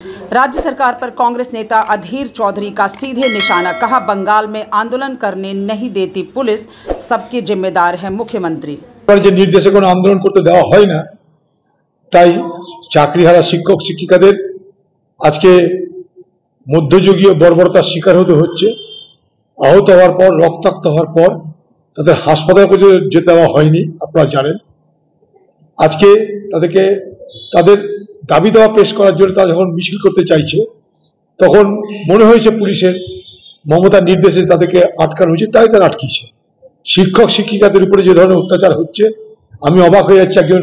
राज्य सरकार पर कांग्रेस नेता अधीर चौधरी का सीधे निशाना, कहा बंगाल में आंदोलन करने नहीं देती पुलिस, सबके जिम्मेदार है मुख्यमंत्री। যে নির্দেশে কোনো আন্দোলন করতে দেওয়া হয় না, তাই চাকরিহারা শিক্ষক শিক্ষিকাদের আজকে মধ্যযুগীয় বর্বরতার শিকার হতে হচ্ছে। আহত হওয়ার পর, রক্তাক্ত হওয়ার পর তাদের হাসপাতালে পর্যন্ত যেতে দেওয়া হয়নি। আপনারা জানেন, আজকে তাদেরকে তাদের দাবি দেওয়া পেশ করার জন্য তারা যখন মিছিল করতে চাইছে, তখন মনে হয়েছে পুলিশের মমতার নির্দেশে তাদেরকে আটকানো হয়েছে, তাই তারা আটকিয়েছে। শিক্ষক শিক্ষিকাদের উপরে যে ধরনের অত্যাচার হচ্ছে, আমি অবাক হয়ে যাচ্ছি। একজন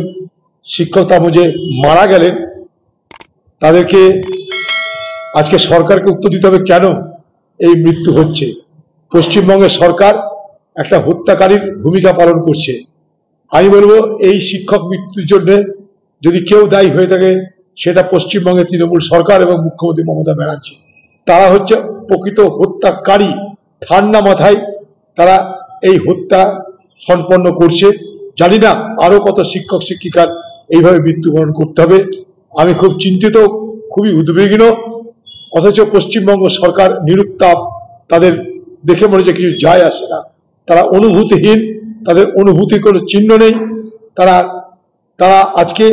শিক্ষক তার মধ্যে মারা গেলেন, তাদেরকে আজকে সরকারকে উত্তর দিতে হবে কেন এই মৃত্যু হচ্ছে। পশ্চিমবঙ্গের সরকার একটা হত্যাকারীর ভূমিকা পালন করছে। আমি বলবো, এই শিক্ষক মৃত্যুর জন্য যদি কেউ দায়ী হয়ে থাকে, সেটা পশ্চিমবঙ্গের তৃণমূল সরকার এবং মুখ্যমন্ত্রী মমতা ব্যানার্জি। তারা হচ্ছে প্রকৃত হত্যাকারী। ঠান্ডা মাথায় তারা এই হত্যা সম্পন্ন করছে। জানি না আরো কত শিক্ষক শিক্ষিকার এইভাবে মৃত্যুবরণ করতে হবে। আমি খুব চিন্তিত, খুবই উদ্বিগ্ন। অথচ পশ্চিমবঙ্গ সরকার নিরুত্তাপ, তাদের দেখে মনে হচ্ছে কিছু যায় আসে না। তারা অনুভূতিহীন, তাদের অনুভূতির কোনো চিহ্ন নেই। তারা আজকে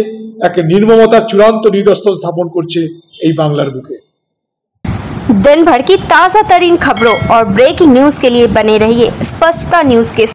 এক নির্মমতার চূড়ান্ত নিদর্শন স্থাপন করছে এই বাংলার বুকে। दिन भर की ताज़ा तरीन खबरों और ब्रेकिंग न्यूज के लिए बने रहिए स्पष्टता न्यूज के